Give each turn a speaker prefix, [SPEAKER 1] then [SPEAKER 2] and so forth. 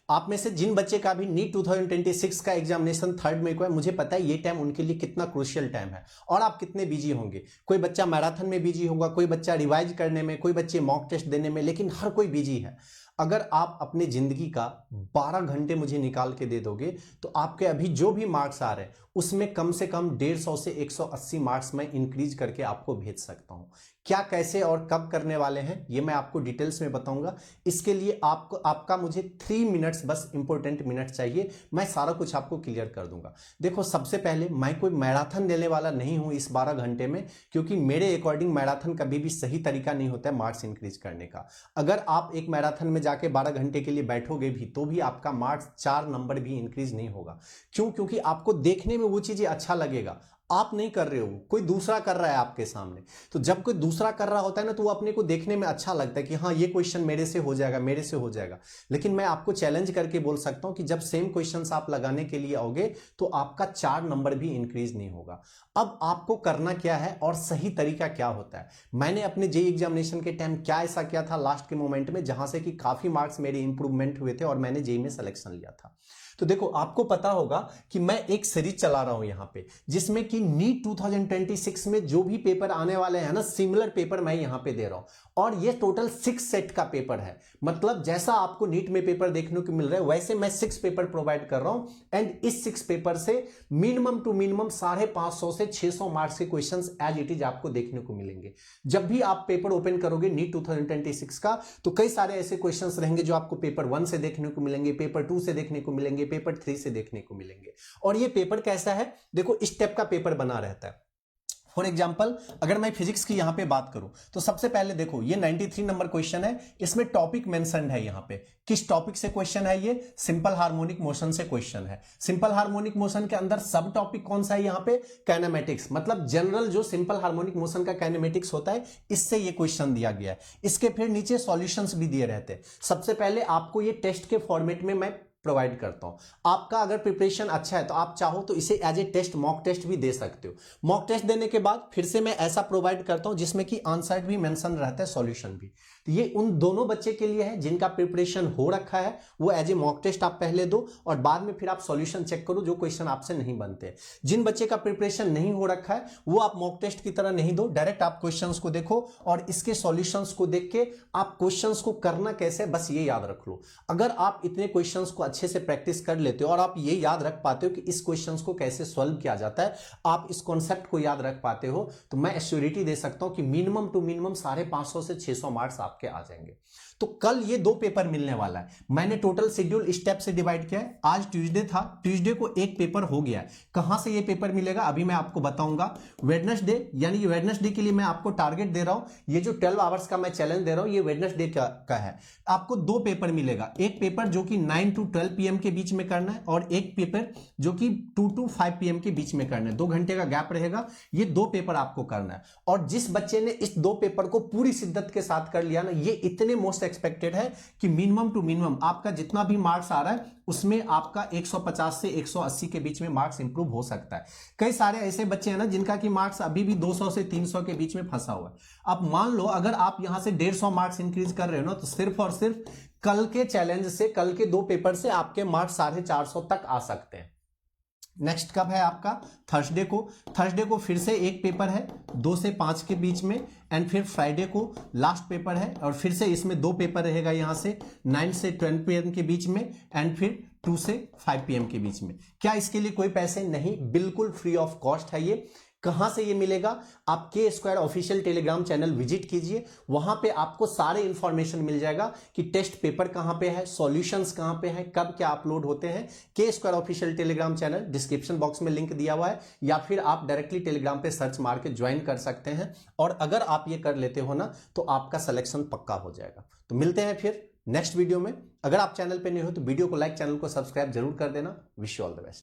[SPEAKER 1] आप में से जिन बच्चे का भी नीट 2026 का एग्जामिनेशन 3 मई को है, मुझे पता है ये टाइम उनके लिए कितना क्रूशियल टाइम है और आप कितने बिजी होंगे। कोई बच्चा मैराथन में बिजी होगा, कोई बच्चा रिवाइज करने में, कोई बच्चे मॉक टेस्ट देने में, लेकिन हर कोई बिजी है। अगर आप अपनी जिंदगी का 12 घंटे मुझे निकाल के दे दोगे तो आपके अभी जो भी मार्क्स आ रहे हैं उसमें कम से कम 150 से 180 मार्क्स मैं इंक्रीज करके आपको भेज सकता हूं। क्या, कैसे और कब करने वाले हैं ये मैं आपको डिटेल्स में बताऊंगा। इसके लिए आपका मुझे 3 मिनट्स बस इंपॉर्टेंट मिनट चाहिए, मैं सारा कुछ आपको क्लियर कर दूंगा। देखो, सबसे पहले मैं कोई मैराथन देने वाला नहीं हूं इस 12 घंटे में, क्योंकि मेरे अकॉर्डिंग मैराथन कभी भी सही तरीका नहीं होता है मार्क्स इंक्रीज करने का। अगर आप एक मैराथन में जाके 12 घंटे के लिए बैठोगे भी तो भी आपका मार्क्स 4 नंबर भी इंक्रीज नहीं होगा। क्यों? क्योंकि आपको देखने में वो चीजें अच्छा लगेगा, आप नहीं कर रहे हो, कोई दूसरा कर रहा है आपके सामने। तो जब कोई दूसरा कर रहा होता है ना तो वो अपने को देखने में अच्छा लगता है कि हाँ ये क्वेश्चन मेरे से हो जाएगा, मेरे से हो जाएगा। लेकिन मैं आपको चैलेंज करके बोल सकता हूं कि जब सेम क्वेश्चंस आप लगाने के लिए आओगे तो आपका 4 नंबर भी इंक्रीज नहीं होगा। अब आपको करना क्या है और सही तरीका क्या होता है, मैंने अपने जेईई एग्जामिनेशन के टाइम क्या ऐसा किया था लास्ट के मोमेंट में जहां से कि काफी मार्क्स मेरे इंप्रूवमेंट हुए थे और मैंने जेईई में सिलेक्शन लिया था। तो देखो, आपको पता होगा कि मैं एक सीरीज चला रहा हूं यहां पे, जिसमें कि नीट 2026 में जो भी पेपर आने वाले हैं ना, सिमिलर पेपर मैं यहां पे दे रहा हूं। और ये टोटल 6 सेट का पेपर है। मतलब जैसा आपको नीट में पेपर देखने को मिल रहा है वैसे मैं 6 पेपर प्रोवाइड कर रहा हूं। एंड इस 6 पेपर से मिनिमम टू मिनिमम 550 से 600 मार्क्स के क्वेश्चंस एज इट इज आपको देखने को मिलेंगे। जब भी आप पेपर ओपन करोगे नीट 2026 का तो कई सारे ऐसे क्वेश्चंस रहेंगे जो आपको पेपर 1 से देखने को मिलेंगे, पेपर 2 से देखने को मिलेंगे, पेपर 3 से देखने को मिलेंगे। और ये पेपर कैसा है, देखो इस टाइप का पेपर बना रहता है। फॉर एग्जाम्पल, अगर मैं फिजिक्स की यहां पे बात करूं तो सबसे पहले देखो ये 93 नंबर क्वेश्चन है। इसमें टॉपिक मेंशन्ड है यहां पे। किस टॉपिक से क्वेश्चन है ये? सिंपल हार्मोनिक मोशन से क्वेश्चन है। सिंपल हार्मोनिक मोशन के अंदर सब टॉपिक कौन सा है यहां पे? काइनेमेटिक्स। मतलब जनरल जो सिंपल हार्मोनिक मोशन का काइनेमेटिक्स होता है, इससे ये क्वेश्चन दिया गया है। इसके फिर नीचे सॉल्यूशंस भी दिए रहते हैं। सबसे पहले आपको ये टेस्ट के फॉर्मेट में मैं प्रोवाइड करता हूं। आपका अगर प्रिपरेशन अच्छा है तो आप चाहो तो इसे as a test, mock test भी दे सकते हो। मॉक टेस्ट देने के बाद फिर से मैं ऐसा प्रोवाइड करता हूं जिसमें कि आंसर भी मेंशन रहता है, सॉल्यूशन भी। तो ये उन दोनों बच्चे के लिए है जिनका प्रिपरेशन हो रखा है, वो एज ए मॉक टेस्ट आप पहले दो और बाद में फिर आप सॉल्यूशन चेक करो जो क्वेश्चन आपसे नहीं बनते। जिन बच्चे का प्रिपरेशन नहीं हो रखा है वो आप मॉक टेस्ट की तरह नहीं दो, डायरेक्ट आप क्वेश्चंस को देखो और इसके सॉल्यूशंस को देख के आप क्वेश्चंस को करना कैसे, बस ये याद रख लो। अगर आप इतने क्वेश्चंस को अच्छे से प्रैक्टिस कर लेते हो और आप ये याद रख पाते हो कि इस क्वेश्चंस को कैसे सॉल्व किया जाता है, आप इस कॉन्सेप्ट को याद रख पाते हो, तो मैं एश्योरिटी दे सकता हूं कि मिनिमम टू मिनिमम 550 से 600 मार्क्स आपके आ जाएंगे। तो कल ये 2 पेपर मिलने वाला है। मैंने टोटल शेड्यूल इस स्टेप से डिवाइड किया है। आज ट्यूसडे था, ट्यूसडे को एक पेपर हो गया है। कहां से ये पेपर मिलेगा अभी मैं आपको बताऊंगा। वेडनेसडे, यानी कि वेडनेसडे के लिए मैं आपको टारगेट दे रहा हूं। ये जो 12 आवर्स का मैं चैलेंज दे रहा हूं ये वेडनेसडे का है। आपको 2 पेपर मिलेगा। एक पेपर जो कि 9 to 12 PM के बीच में करना है और एक पेपर जो कि 2 to 5 PM के बीच में करना है। 2 घंटे का गैप रहेगा। ये 2 पेपर आपको करना है। और जिस बच्चे ने इस 2 पेपर को पूरी शिद्दत के साथ कर लिया ना, ये इतने मोस्ट एक्सपेक्टेड है कि मिनिमम टू मिनिमम आपका जितना भी मार्क्स आ रहा है उसमें आपका 150 से 180 के बीच में मार्क्स इंप्रूव हो सकता है। कई सारे ऐसे बच्चे हैं ना जिनका कि मार्क्स अभी भी 200 से 300 के बीच में फंसा हुआ है। अब मान लो अगर आप यहां से 150 मार्क्स इंक्रीज कर रहे हो ना, तो सिर्फ और सिर्फ कल के चैलेंज से, कल के 2 पेपर से आपके मार्क्स 450 तक आ सकते हैं। नेक्स्ट कब है आपका? थर्सडे को। थर्सडे को फिर से एक पेपर है 2 से 5 के बीच में। एंड फिर फ्राइडे को लास्ट पेपर है और फिर से इसमें 2 पेपर रहेगा यहां से 9 से 12 PM के बीच में एंड फिर 2 से 5 PM के बीच में। क्या इसके लिए कोई पैसे? नहीं, बिल्कुल फ्री ऑफ कॉस्ट है ये। कहां से ये मिलेगा? आप के square official Telegram channel visit कीजिए, वहां पे आपको सारे इंफॉर्मेशन मिल जाएगा कि टेस्ट पेपर कहां पे है, सॉल्यूशंस कहां पे है, कब क्या अपलोड होते हैं। के square official Telegram channel description box में लिंक दिया हुआ है, या फिर आप डायरेक्टली टेलीग्राम पे सर्च मार के ज्वाइन कर सकते हैं। और अगर आप ये कर लेते हो ना तो आपका सिलेक्शन पक्का हो जाएगा। तो मिलते हैं फिर नेक्स्ट वीडियो में। अगर आप चैनल पे नहीं हो तो वीडियो को लाइक, चैनल को सब्सक्राइब जरूर कर देना। Wish you all the best.